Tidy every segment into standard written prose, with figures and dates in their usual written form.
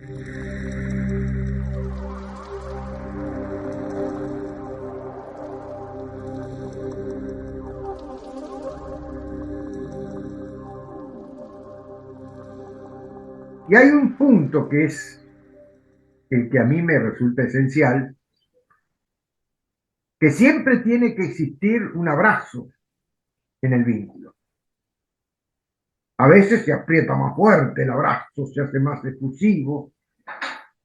Y hay un punto que es el que a mí me resulta esencial, que siempre tiene que existir un abrazo en el vínculo. A veces se aprieta más fuerte el abrazo, se hace más efusivo,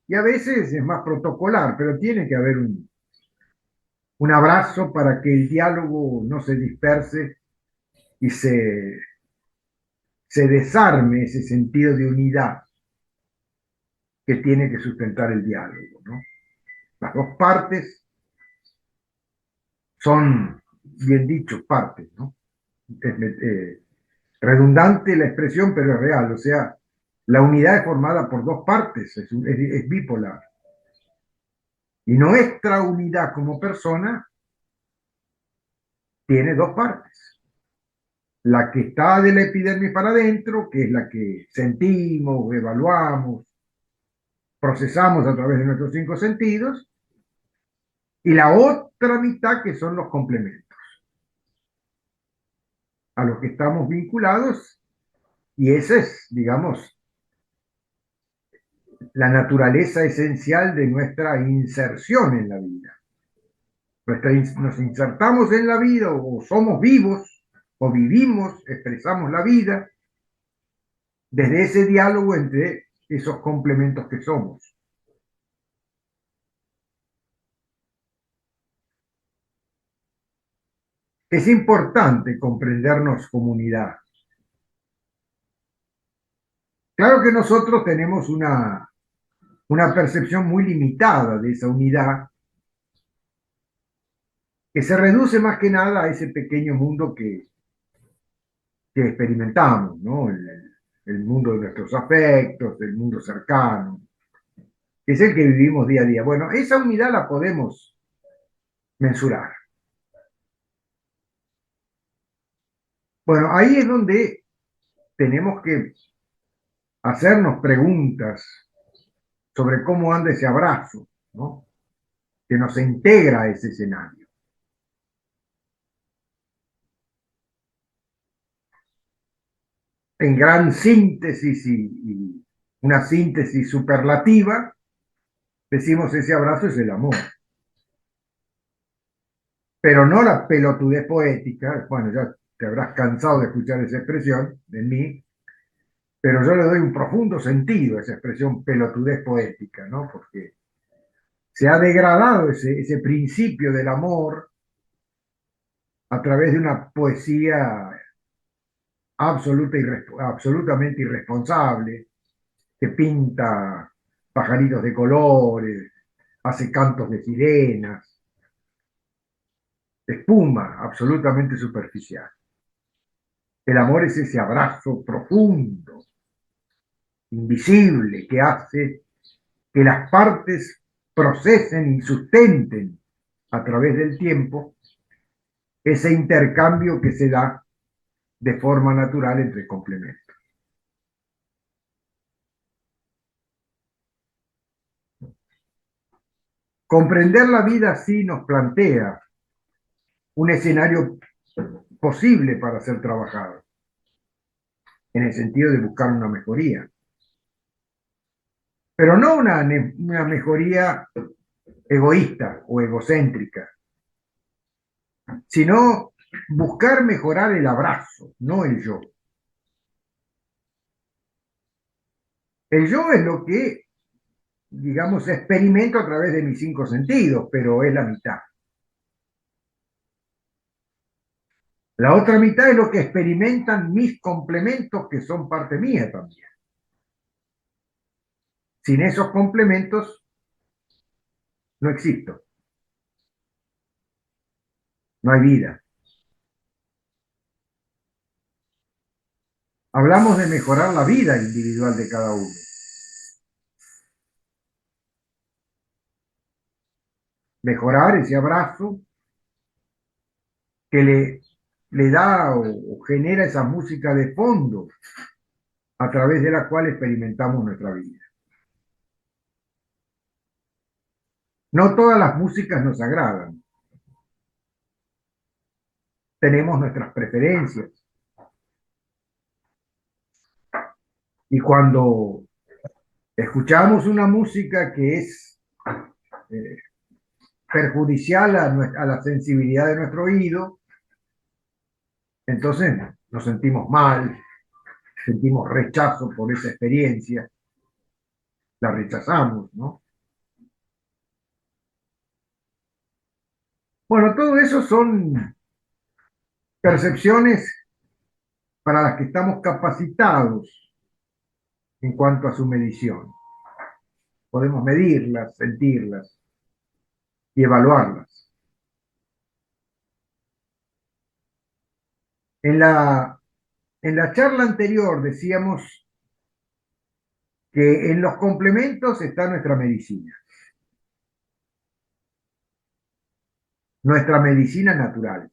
y a veces es más protocolar, pero tiene que haber un abrazo para que el diálogo no se disperse y se desarme ese sentido de unidad que tiene que sustentar el diálogo, ¿no? Las dos partes son, bien dicho, partes, ¿no? Es redundante la expresión, pero es real, o sea, la unidad es formada por dos partes, es bipolar. Y nuestra unidad como persona tiene dos partes. La que está de la epidermis para adentro, que es la que sentimos, evaluamos, procesamos a través de nuestros cinco sentidos, y la otra mitad que son los complementos, a los que estamos vinculados, y esa es, digamos, la naturaleza esencial de nuestra inserción en la vida. Nos insertamos en la vida o somos vivos o vivimos, expresamos la vida desde ese diálogo entre esos complementos que somos. Es importante comprendernos como unidad. Claro que nosotros tenemos una percepción muy limitada de esa unidad que se reduce más que nada a ese pequeño mundo que experimentamos, ¿no? El mundo de nuestros afectos, el mundo cercano, que es el que vivimos día a día. Bueno, esa unidad la podemos mensurar. Bueno, ahí es donde tenemos que hacernos preguntas sobre cómo anda ese abrazo, ¿no? Que nos integra a ese escenario. En gran síntesis y una síntesis superlativa, decimos ese abrazo es el amor. Pero no la pelotudez poética, bueno, ya te habrás cansado de escuchar esa expresión de mí, pero yo le doy un profundo sentido a esa expresión pelotudez poética, ¿no? Porque se ha degradado ese principio del amor a través de una poesía absolutamente irresponsable, que pinta pajaritos de colores, hace cantos de sirenas, espuma absolutamente superficial. El amor es ese abrazo profundo, invisible, que hace que las partes procesen y sustenten a través del tiempo ese intercambio que se da de forma natural entre complementos. Comprender la vida así nos plantea un escenario posible para ser trabajado, en el sentido de buscar una mejoría, pero no una mejoría egoísta o egocéntrica, sino buscar mejorar el abrazo, no el yo. El yo es lo que, digamos, experimento a través de mis cinco sentidos, pero es la mitad. La otra mitad es lo que experimentan mis complementos, que son parte mía también. Sin esos complementos, no existo, no hay vida. Hablamos de mejorar la vida individual de cada uno. Mejorar ese abrazo que le da o genera esa música de fondo a través de la cual experimentamos nuestra vida. No todas las músicas nos agradan. Tenemos nuestras preferencias. Y cuando escuchamos una música que es eh, perjudicial a la sensibilidad de nuestro oído, entonces nos sentimos mal, sentimos rechazo por esa experiencia, la rechazamos, ¿no? Bueno, todo eso son percepciones para las que estamos capacitados en cuanto a su medición. Podemos medirlas, sentirlas y evaluarlas. En la charla anterior decíamos que en los complementos está nuestra medicina natural.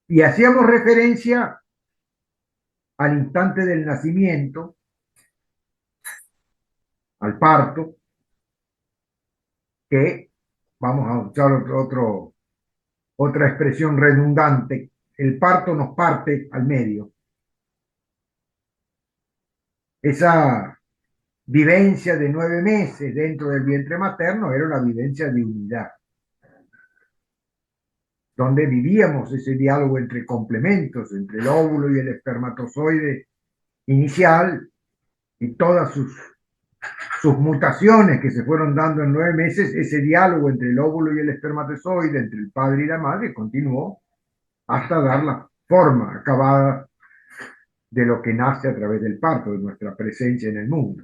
Y hacíamos referencia al instante del nacimiento, al parto, que vamos a usar otra expresión redundante, el parto nos parte al medio. Esa vivencia de 9 meses dentro del vientre materno era una vivencia de unidad, donde vivíamos ese diálogo entre complementos, entre el óvulo y el espermatozoide inicial y todas sus mutaciones que se fueron dando en 9 meses. Ese diálogo entre el óvulo y el espermatozoide, entre el padre y la madre, continuó hasta dar la forma acabada de lo que nace a través del parto, de nuestra presencia en el mundo.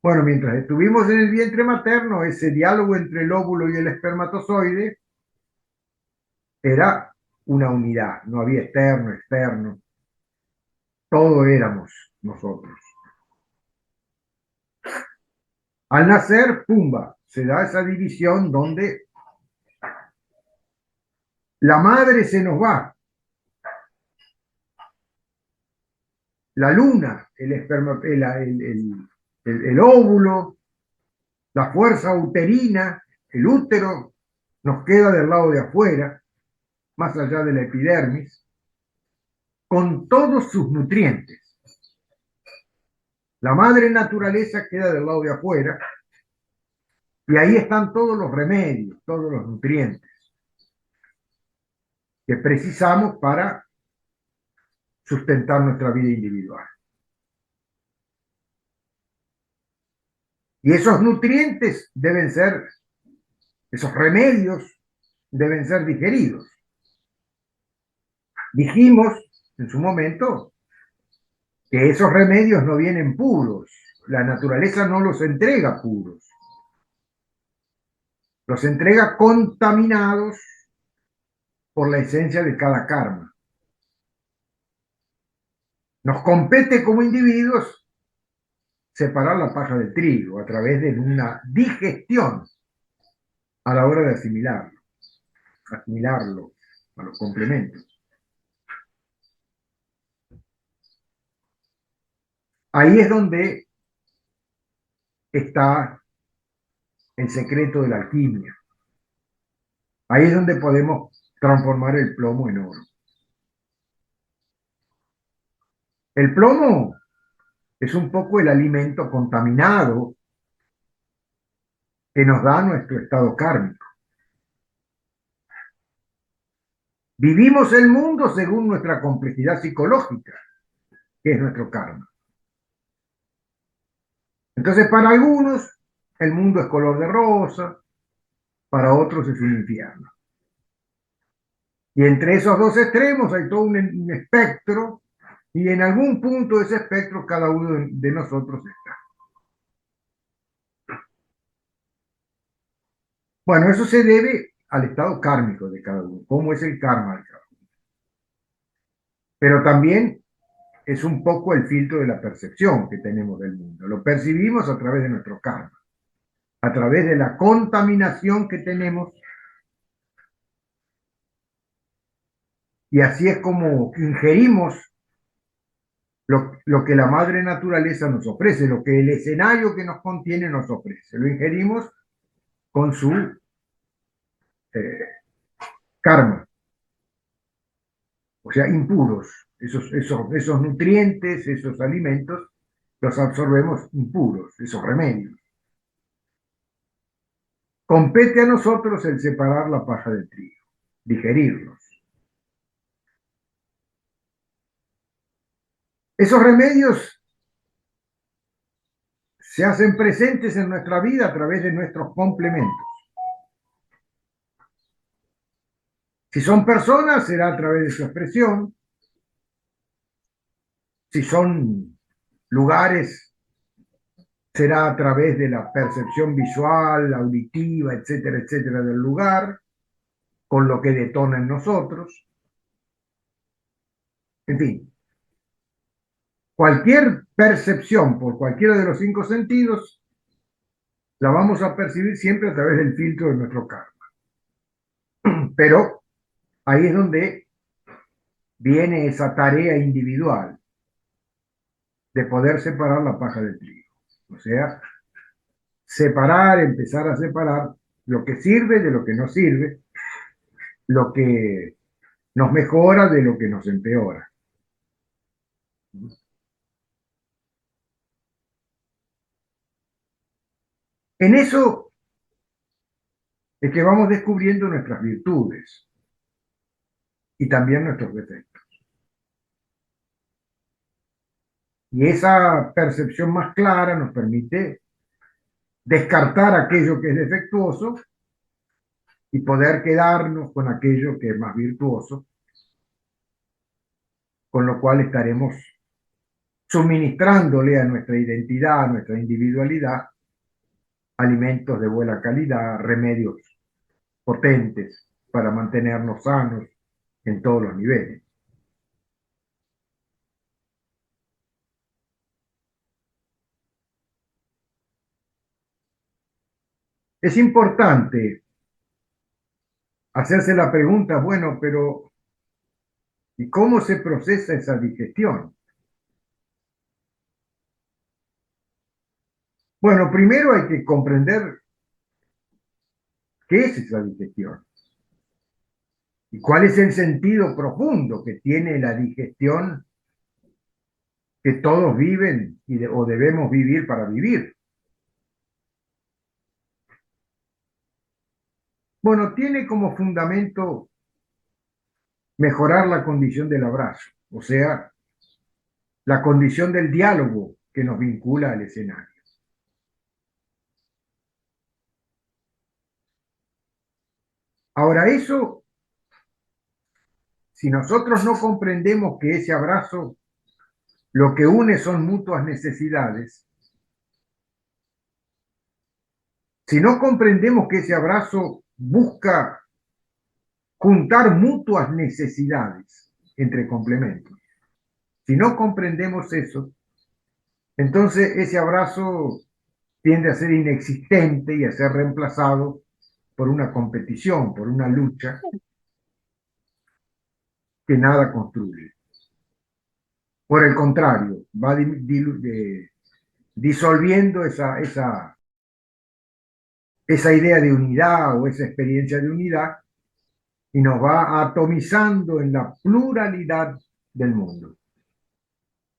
Bueno, mientras estuvimos en el vientre materno, ese diálogo entre el óvulo y el espermatozoide era una unidad, no había externo, externo, todo éramos nosotros. Al nacer, pumba, se da esa división donde la madre se nos va, la luna, el óvulo, la fuerza uterina, el útero, nos queda del lado de afuera, más allá de la epidermis, con todos sus nutrientes. La madre naturaleza queda del lado de afuera y ahí están todos los remedios, todos los nutrientes que precisamos para sustentar nuestra vida individual. Y esos nutrientes esos remedios deben ser digeridos. Dijimos en su momento que esos remedios no vienen puros, la naturaleza no los entrega puros, los entrega contaminados por la esencia de cada karma. Nos compete como individuos separar la paja del trigo a través de una digestión a la hora de asimilarlo a los complementos. Ahí es donde está el secreto de la alquimia. Ahí es donde podemos transformar el plomo en oro. El plomo es un poco el alimento contaminado que nos da nuestro estado kármico. Vivimos el mundo según nuestra complejidad psicológica, que es nuestro karma. Entonces, para algunos, el mundo es color de rosa, para otros es un infierno. Y entre esos dos extremos hay todo un espectro, y en algún punto de ese espectro cada uno de nosotros está. Bueno, eso se debe al estado kármico de cada uno, cómo es el karma de cada uno. Pero también es un poco el filtro de la percepción que tenemos del mundo. Lo percibimos a través de nuestro karma, a través de la contaminación que tenemos. Y así es como ingerimos lo que la madre naturaleza nos ofrece, lo que el escenario que nos contiene nos ofrece. Lo ingerimos con su eh, karma, o sea, impuros. Esos nutrientes, esos alimentos, los absorbemos impuros, esos remedios. Compete a nosotros el separar la paja del trigo, digerirlos. Esos remedios se hacen presentes en nuestra vida a través de nuestros complementos. Si son personas, será a través de su expresión. Si son lugares, será a través de la percepción visual, auditiva, etcétera, etcétera, del lugar, con lo que detona en nosotros. En fin, cualquier percepción por cualquiera de los cinco sentidos la vamos a percibir siempre a través del filtro de nuestro karma. Pero ahí es donde viene esa tarea individual de poder separar la paja del trigo. O sea, separar, empezar a separar lo que sirve de lo que no sirve, lo que nos mejora de lo que nos empeora. En eso es que vamos descubriendo nuestras virtudes y también nuestros defectos. Y esa percepción más clara nos permite descartar aquello que es defectuoso y poder quedarnos con aquello que es más virtuoso, con lo cual estaremos suministrándole a nuestra identidad, a nuestra individualidad, alimentos de buena calidad, remedios potentes para mantenernos sanos en todos los niveles. Es importante hacerse la pregunta, bueno, pero ¿y cómo se procesa esa digestión? Bueno, primero hay que comprender qué es esa digestión y cuál es el sentido profundo que tiene la digestión que todos viven o debemos vivir para vivir. Bueno, tiene como fundamento mejorar la condición del abrazo, o sea, la condición del diálogo que nos vincula al escenario. Ahora, eso, si nosotros no comprendemos que ese abrazo lo que une son mutuas necesidades, si no comprendemos que ese abrazo busca juntar mutuas necesidades entre complementos, si no comprendemos eso, entonces ese abrazo tiende a ser inexistente y a ser reemplazado por una competición, por una lucha que nada construye. Por el contrario, va disolviendo esa idea de unidad o esa experiencia de unidad y nos va atomizando en la pluralidad del mundo.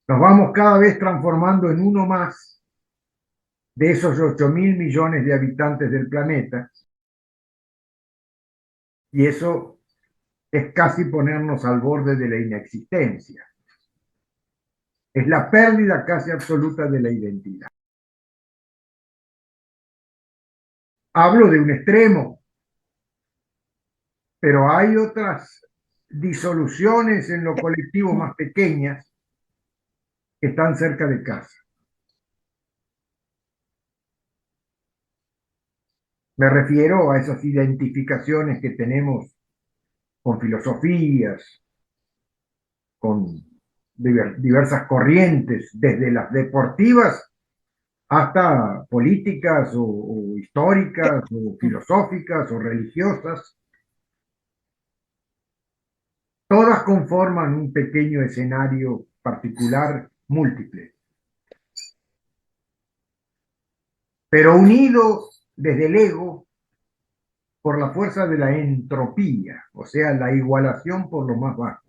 Nos vamos cada vez transformando en uno más de esos 8.000 millones de habitantes del planeta, y eso es casi ponernos al borde de la inexistencia. Es la pérdida casi absoluta de la identidad. Hablo de un extremo, pero hay otras disoluciones en lo colectivo más pequeñas que están cerca de casa. Me refiero a esas identificaciones que tenemos con filosofías, con diversas corrientes, desde las deportivas hasta políticas o históricas o filosóficas o religiosas. Todas conforman un pequeño escenario particular múltiples, pero unidos desde el ego por la fuerza de la entropía, o sea, la igualación por lo más bajo.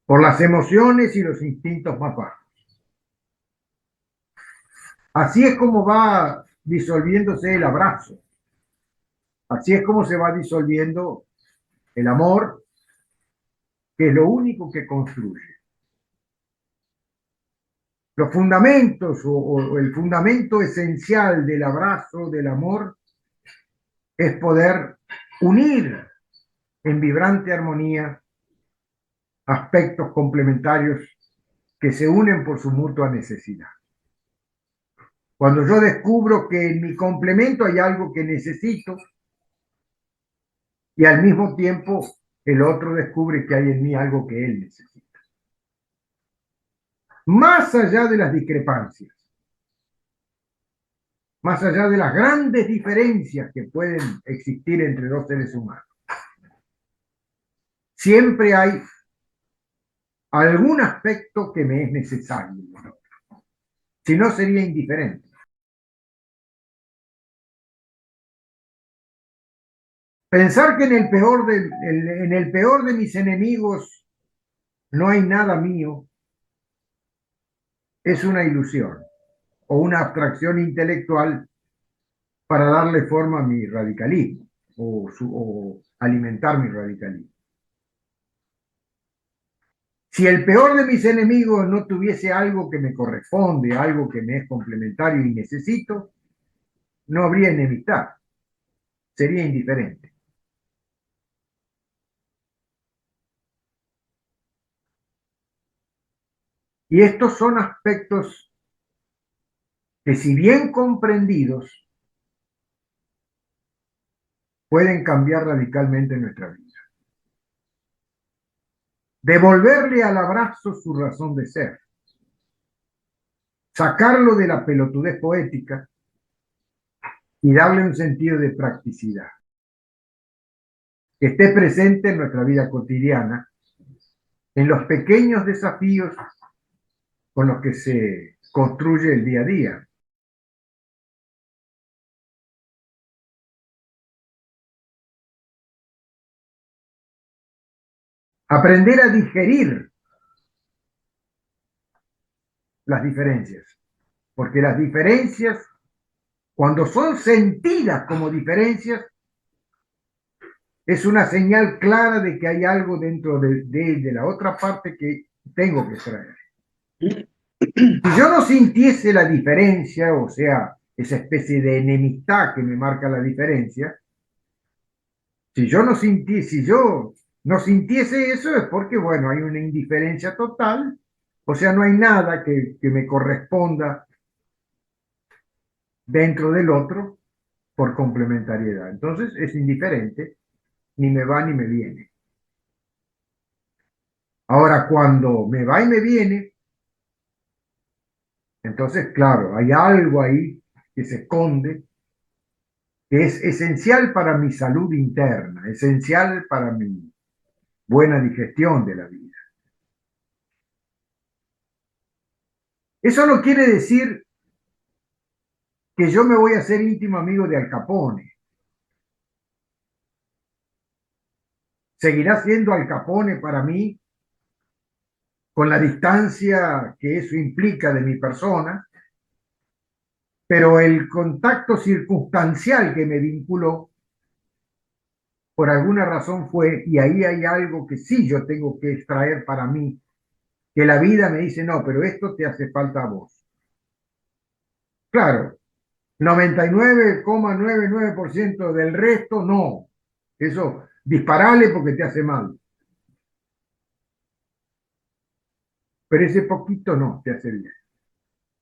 Por las emociones y los instintos más bajos. Así es como va disolviéndose el abrazo. Así es como se va disolviendo el amor, que es lo único que construye. Los fundamentos o el fundamento esencial del abrazo, del amor, es poder unir en vibrante armonía aspectos complementarios que se unen por su mutua necesidad. Cuando yo descubro que en mi complemento hay algo que necesito y al mismo tiempo el otro descubre que hay en mí algo que él necesita. Más allá de las discrepancias, más allá de las grandes diferencias que pueden existir entre dos seres humanos, siempre hay algún aspecto que me es necesario. Si no, sería indiferente. Pensar que en el peor de mis enemigos no hay nada mío es una ilusión o una abstracción intelectual para darle forma a mi radicalismo o alimentar mi radicalismo. Si el peor de mis enemigos no tuviese algo que me corresponde, algo que me es complementario y necesito, no habría enemistad, sería indiferente. Y estos son aspectos que, si bien comprendidos, pueden cambiar radicalmente nuestra vida. Devolverle al abrazo su razón de ser. Sacarlo de la pelotudez poética y darle un sentido de practicidad. Que esté presente en nuestra vida cotidiana, en los pequeños desafíos con los que se construye el día a día. Aprender a digerir las diferencias, porque las diferencias, cuando son sentidas como diferencias, es una señal clara de que hay algo dentro de la otra parte que tengo que traer. Si yo no sintiese la diferencia, o sea, esa especie de enemistad que me marca la diferencia, si yo no sintiese eso es porque, bueno, hay una indiferencia total, o sea, no hay nada que me corresponda dentro del otro por complementariedad. Entonces es indiferente, ni me va ni me viene. Ahora, cuando me va y me viene, entonces, claro, hay algo ahí que se esconde, que es esencial para mi salud interna, esencial para mi buena digestión de la vida. Eso no quiere decir que yo me voy a hacer íntimo amigo de Al Capone. Seguirá siendo Al Capone para mí, con la distancia que eso implica de mi persona, pero el contacto circunstancial que me vinculó, por alguna razón fue, y ahí hay algo que sí yo tengo que extraer para mí, que la vida me dice, no, pero esto te hace falta a vos. Claro, 99,99% del resto no. Eso, disparale porque te hace mal. Pero ese poquito no te hace bien.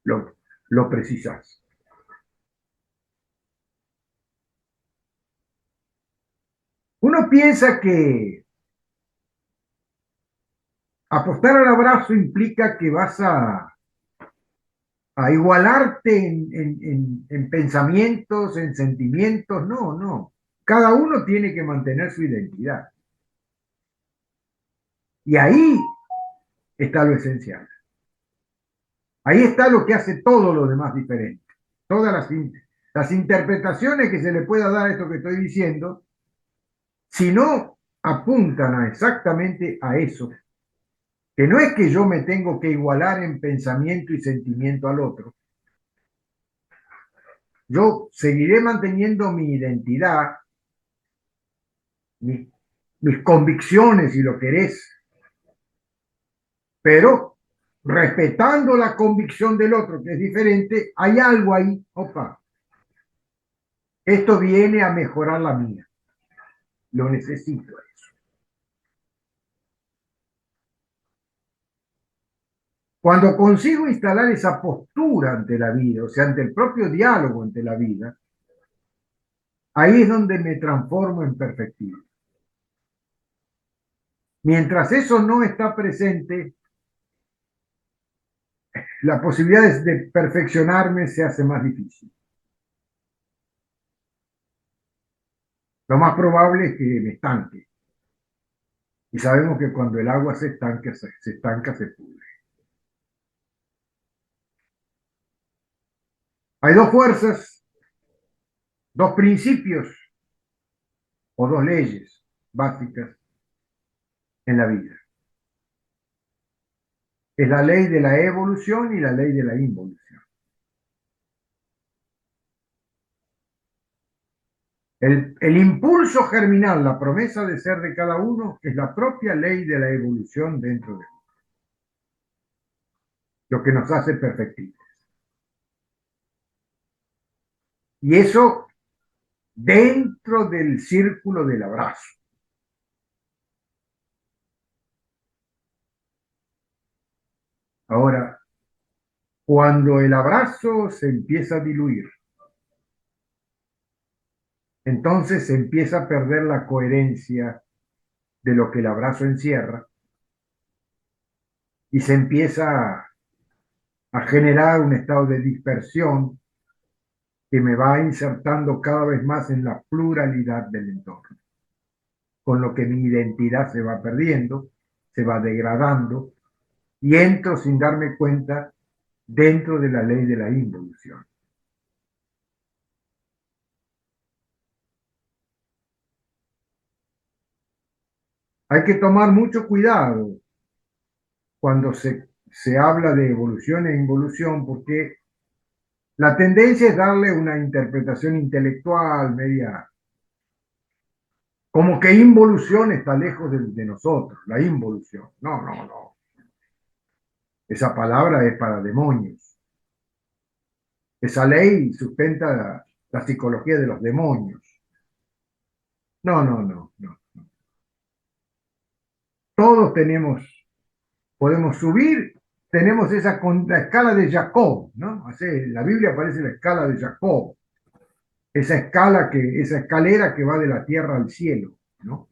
Lo precisas. Uno piensa que apostar al abrazo implica que vas a igualarte en pensamientos, en sentimientos. No, no. Cada uno tiene que mantener su identidad. Y ahí está lo esencial. Ahí está lo que hace todo lo demás diferente. Todas las interpretaciones que se le pueda dar a esto que estoy diciendo, si no apuntan exactamente a eso, que no es que yo me tengo que igualar en pensamiento y sentimiento al otro, yo seguiré manteniendo mi identidad, mi, mis convicciones, si lo querés, pero respetando la convicción del otro, que es diferente, hay algo ahí, opa, esto viene a mejorar la mía, lo necesito eso. Cuando consigo instalar esa postura ante la vida, o sea, ante el propio diálogo ante la vida, ahí es donde me transformo en perfectivo. Mientras eso no está presente, la posibilidad de perfeccionarme se hace más difícil. Lo más probable es que me estanque. Y sabemos que cuando el agua se estanca, se pudre. Hay dos fuerzas, dos principios o dos leyes básicas en la vida. Es la ley de la evolución y la ley de la involución. El impulso germinal, la promesa de ser de cada uno, es la propia ley de la evolución dentro de lo que nos hace perfectibles. Y eso dentro del círculo del abrazo. Ahora, cuando el abrazo se empieza a diluir, entonces se empieza a perder la coherencia de lo que el abrazo encierra y se empieza a generar un estado de dispersión que me va insertando cada vez más en la pluralidad del entorno, con lo que mi identidad se va perdiendo, se va degradando y entro sin darme cuenta dentro de la ley de la involución. Hay que tomar mucho cuidado cuando se habla de evolución e involución, porque la tendencia es darle una interpretación intelectual, media, como que involución está lejos de nosotros, la involución. No, no, no. Esa palabra es para demonios. Esa ley sustenta la psicología de los demonios. No, no, no, no. Todos podemos subir, tenemos la escala de Jacob, ¿no? Así, en la Biblia aparece la escala de Jacob, esa escalera que va de la tierra al cielo, ¿no?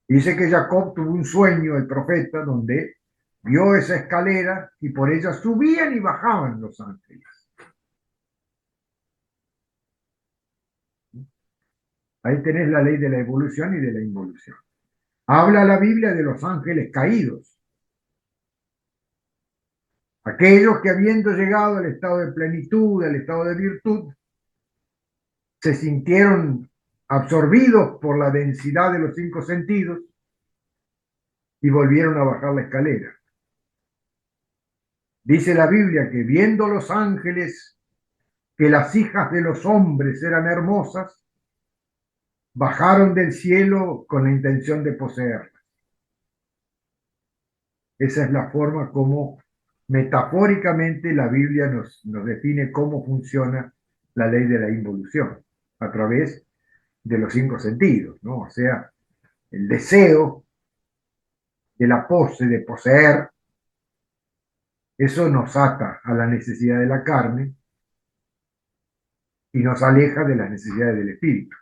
Dice que Jacob tuvo un sueño, el profeta, donde vio esa escalera y por ella subían y bajaban los ángeles. Ahí tenés la ley de la evolución y de la involución. Habla la Biblia de los ángeles caídos, aquellos que habiendo llegado al estado de plenitud, al estado de virtud, se sintieron absorbidos por la densidad de los cinco sentidos y volvieron a bajar la escalera. Dice la Biblia que viendo los ángeles que las hijas de los hombres eran hermosas, bajaron del cielo con la intención de poseerlas. Esa es la forma como metafóricamente la Biblia nos define cómo funciona la ley de la involución, a través de los cinco sentidos, ¿no? O sea, el deseo de la pose, de poseer, eso nos ata a la necesidad de la carne y nos aleja de las necesidades del espíritu.